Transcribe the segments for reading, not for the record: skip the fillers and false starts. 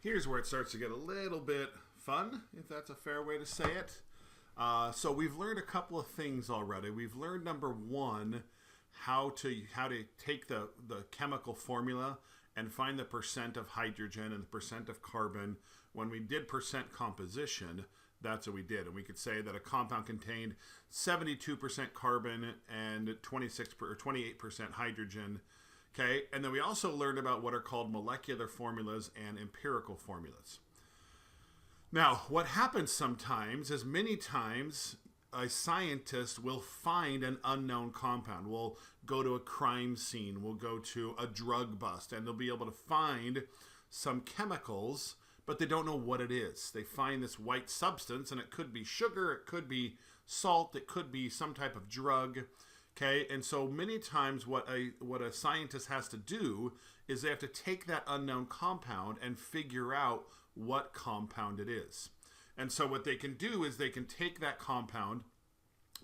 Here's where it starts to get a little bit fun, if that's a fair way to say it. So we've learned a couple of things already. We've learned, number one, how to take the chemical formula and find the percent of hydrogen and the percent of carbon. When we did percent composition, that's what we did. And we could say that a compound contained 72% carbon and 28% hydrogen. Okay, and then we also learned about what are called molecular formulas and empirical formulas. Now, what happens sometimes is many times a scientist will find an unknown compound. We'll go to a crime scene, we'll go to a drug bust, and they'll be able to find some chemicals, but they don't know what it is. They find this white substance, and it could be sugar, it could be salt, it could be some type of drug. Okay, and so many times what a scientist has to do is they have to take that unknown compound and figure out what compound it is. And so what they can do is they can take that compound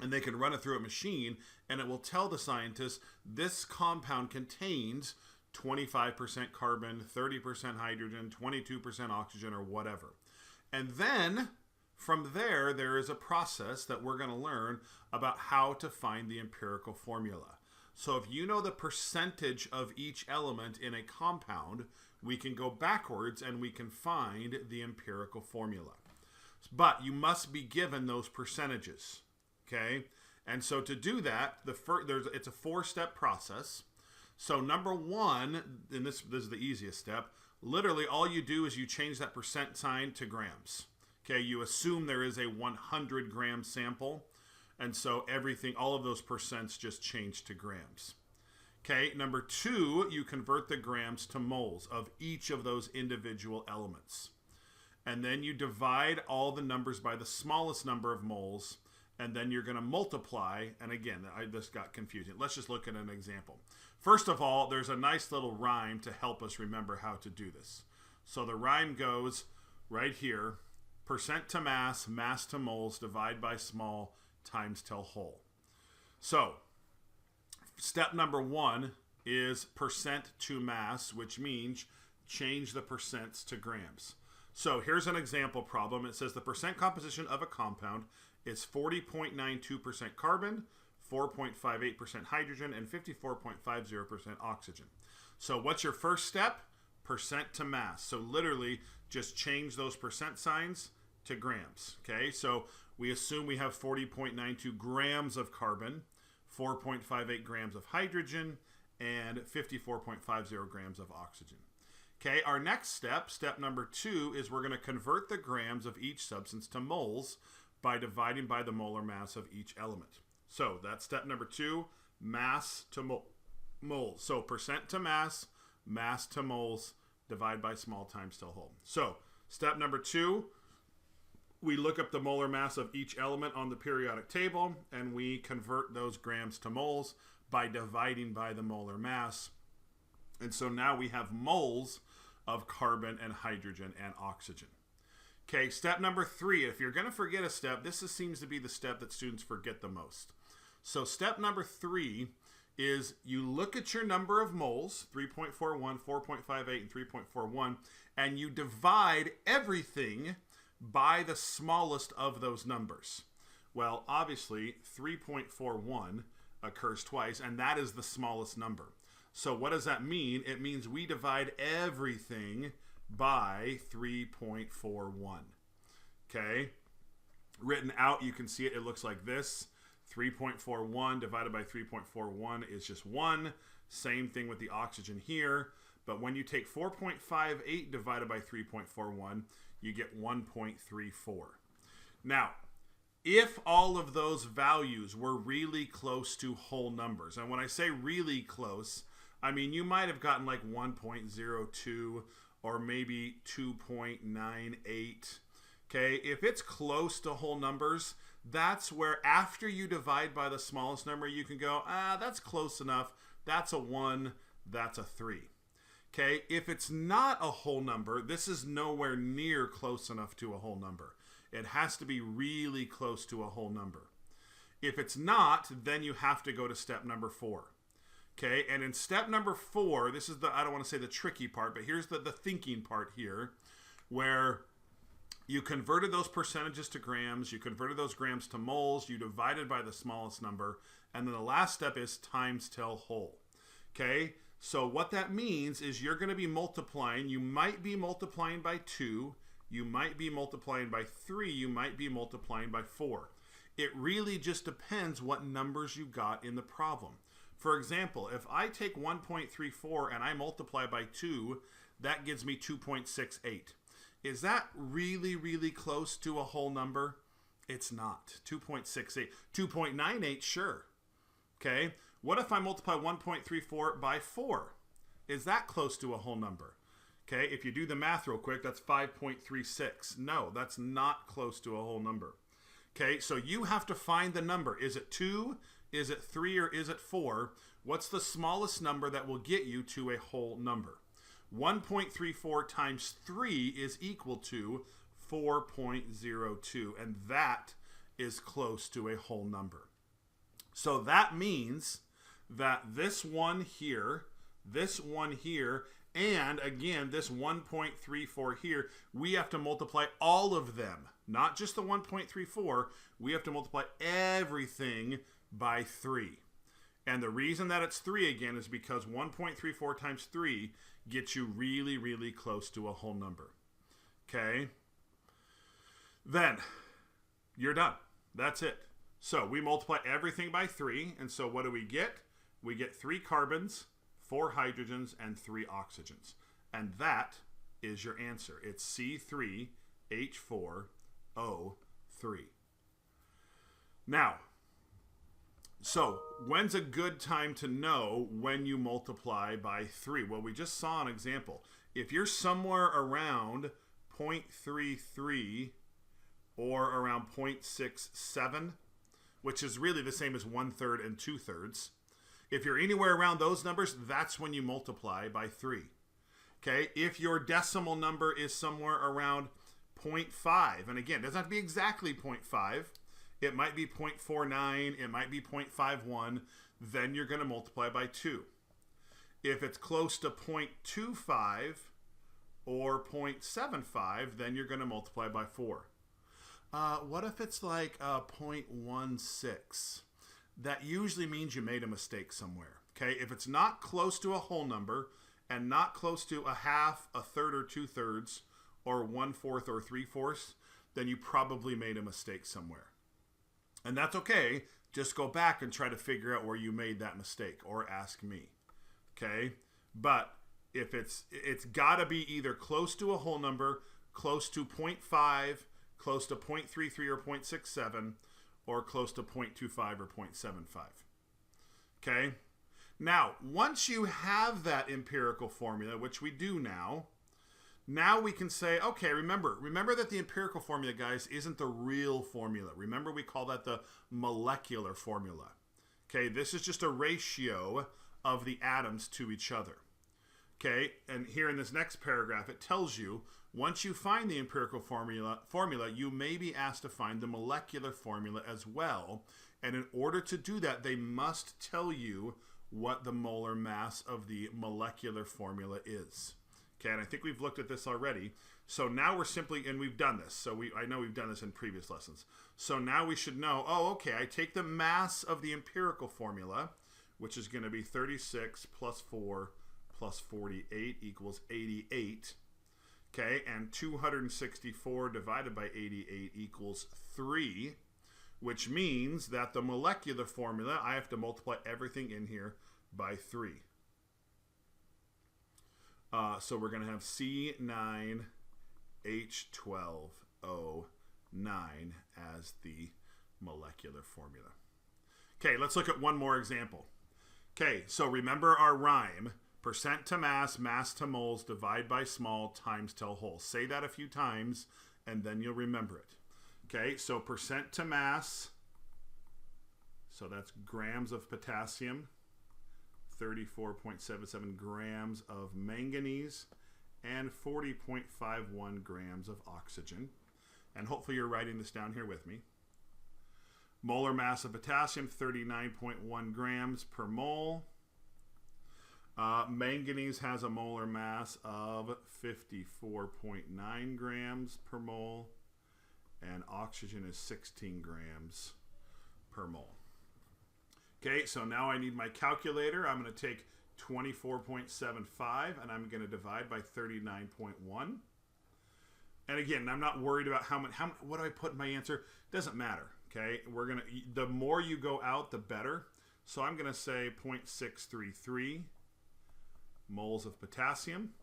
and they can run it through a machine, and it will tell the scientist this compound contains 25% carbon, 30% hydrogen, 22% oxygen, or whatever. And then from there, there is a process that we're going to learn about how to find the empirical formula. So if you know the percentage of each element in a compound, we can go backwards and we can find the empirical formula. But you must be given those percentages, okay? And so to do that, it's a 4-step process. So number one, and this is the easiest step, literally all you do is you change that percent sign to grams. Okay, you assume there is a 100 gram sample, and so all of those percents just change to grams. Okay, number two, you convert the grams to moles of each of those individual elements. And then you divide all the numbers by the smallest number of moles, and then you're going to multiply. And again, this got confusing. Let's just look at an example. First of all, there's a nice little rhyme to help us remember how to do this. So the rhyme goes right here: percent to mass, mass to moles, divide by small, times till whole. So step number one is percent to mass, which means change the percents to grams. So here's an example problem. It says the percent composition of a compound is 40.92% carbon, 4.58% hydrogen, and 54.50% oxygen. So what's your first step? Percent to mass. So literally just change those percent signs to grams. Okay, so we assume we have 40.92 grams of carbon, 4.58 grams of hydrogen, and 54.50 grams of oxygen. Okay, our next step number two, is we're going to convert the grams of each substance to moles by dividing by the molar mass of each element. So that's step number two, mass to moles. So percent to mass, mass to moles, divide by small times till whole. So step number two, we look up the molar mass of each element on the periodic table, and we convert those grams to moles by dividing by the molar mass. And so now we have moles of carbon and hydrogen and oxygen. Okay, step number three, if you're going to forget a step, seems to be the step that students forget the most. So step number three is you look at your number of moles, 3.41, 4.58, and 3.41, and you divide everything by the smallest of those numbers. Well, obviously, 3.41 occurs twice, and that is the smallest number. So what does that mean? It means we divide everything by 3.41. Okay? Written out, you can see it. It looks like this. 3.41 divided by 3.41 is just 1. Same thing with the oxygen here. But when you take 4.58 divided by 3.41, you get 1.34. Now, if all of those values were really close to whole numbers, and when I say really close, I mean you might have gotten like 1.02 or maybe 2.98. Okay, if it's close to whole numbers, that's where after you divide by the smallest number, you can go, that's close enough. That's a 1, that's a 3. Okay, if it's not a whole number, this is nowhere near close enough to a whole number. It has to be really close to a whole number. If it's not, then you have to go to step number 4. Okay, and in step number 4, this is I don't want to say the tricky part, but here's the thinking part here. where you converted those percentages to grams, you converted those grams to moles, you divided by the smallest number, and then the last step is times till whole. Okay, so what that means is you're going to be multiplying. You might be multiplying by 2, you might be multiplying by 3, you might be multiplying by 4. It really just depends what numbers you got in the problem. For example, if I take 1.34 and I multiply by 2, that gives me 2.68. Is that really, really close to a whole number? It's not. 2.68. 2.98, sure. Okay. What if I multiply 1.34 by 4? Is that close to a whole number? Okay. If you do the math real quick, that's 5.36. No, that's not close to a whole number. Okay. So you have to find the number. Is it 2? Is it 3? Or is it 4? What's the smallest number that will get you to a whole number? 1.34 times 3 is equal to 4.02, and that is close to a whole number. So that means that this one here, and again, this 1.34 here, we have to multiply all of them, not just the 1.34. We have to multiply everything by 3. And the reason that it's 3 again is because 1.34 times 3 gets you really, really close to a whole number. Okay? Then, you're done. That's it. So, we multiply everything by 3, and so what do we get? We get 3 carbons, 4 hydrogens, and 3 oxygens. And that is your answer. It's C3H4O3. Now, so when's a good time to know when you multiply by 3? Well, we just saw an example. If you're somewhere around 0.33 or around 0.67, which is really the same as 1/3 and 2/3, if you're anywhere around those numbers, that's when you multiply by 3. Okay, if your decimal number is somewhere around 0.5, and again, it doesn't have to be exactly 0.5, it might be 0.49, it might be 0.51, then you're going to multiply by 2. If it's close to 0.25 or 0.75, then you're going to multiply by 4. What if it's like 0.16? That usually means you made a mistake somewhere. Okay, if it's not close to a whole number and not close to a half, a third, or 2/3, or 1/4 or 3/4, then you probably made a mistake somewhere. And that's okay. Just go back and try to figure out where you made that mistake, or ask me. Okay? But if it's got to be either close to a whole number, close to 0.5, close to 0.33 or 0.67, or close to 0.25 or 0.75. Okay? Now, once you have that empirical formula, which we do now we can say, okay, remember that the empirical formula, guys, isn't the real formula. Remember, we call that the molecular formula. Okay, this is just a ratio of the atoms to each other. Okay, and here in this next paragraph, it tells you, once you find the empirical formula, you may be asked to find the molecular formula as well. And in order to do that, they must tell you what the molar mass of the molecular formula is. Okay, and I think we've looked at this already. So now we're simply, and we've done this. So I know we've done this in previous lessons. So now we should know, okay, I take the mass of the empirical formula, which is going to be 36 plus 4 plus 48 equals 88. Okay, and 264 divided by 88 equals 3, which means that the molecular formula, I have to multiply everything in here by 3. So we're going to have C9H12O9 as the molecular formula. Okay, let's look at one more example. Okay, so remember our rhyme. Percent to mass, mass to moles, divide by small, times till whole. Say that a few times, and then you'll remember it. Okay, so percent to mass, so that's grams of potassium, 34.77 grams of manganese, and 40.51 grams of oxygen. And hopefully you're writing this down here with me. Molar mass of potassium, 39.1 grams per mole. Manganese has a molar mass of 54.9 grams per mole, and oxygen is 16 grams per mole. Okay, so now I need my calculator. I'm going to take 24.75 and I'm going to divide by 39.1. And again, I'm not worried about what do I put in my answer? Doesn't matter. Okay, the more you go out, the better. So I'm going to say 0.633 moles of potassium.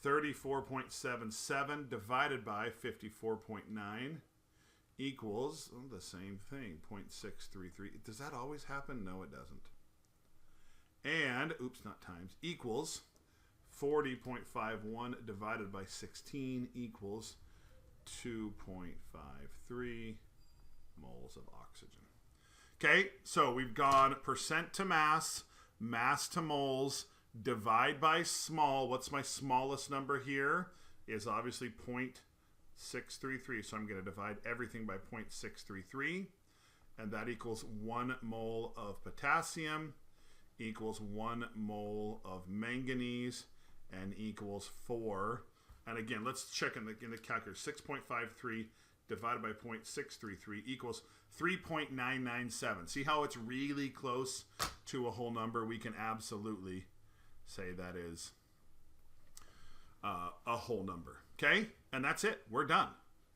34.77 divided by 54.9 equals the same thing, 0.633. Does that always happen? No, it doesn't. And, not times, equals 40.51 divided by 16 equals 2.53 moles of oxygen. Okay, so we've gone percent to mass, mass to moles, divide by small. What's my smallest number here? Is obviously 0.633. So I'm going to divide everything by 0.633. And that equals 1 mole of potassium, equals 1 mole of manganese, and equals 4. And again, let's check in the calculator. 6.53 divided by 0.633 equals 3.997. See how it's really close to a whole number? We can absolutely say that is a whole number. Okay? And that's it. We're done.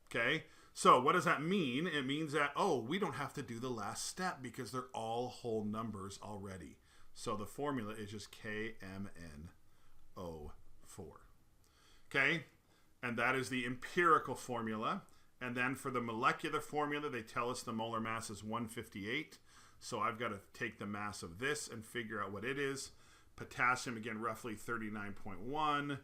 Okay? So what does that mean? It means that, we don't have to do the last step because they're all whole numbers already. So the formula is just KMNO4. Okay? And that is the empirical formula. And then for the molecular formula, they tell us the molar mass is 158. So I've got to take the mass of this and figure out what it is. Potassium, again, roughly 39.1.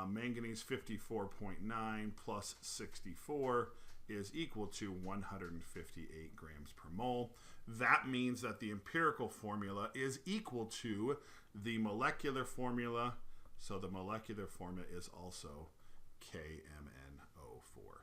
Manganese, 54.9 plus 64 is equal to 158 grams per mole. That means that the empirical formula is equal to the molecular formula. So the molecular formula is also KMNO4.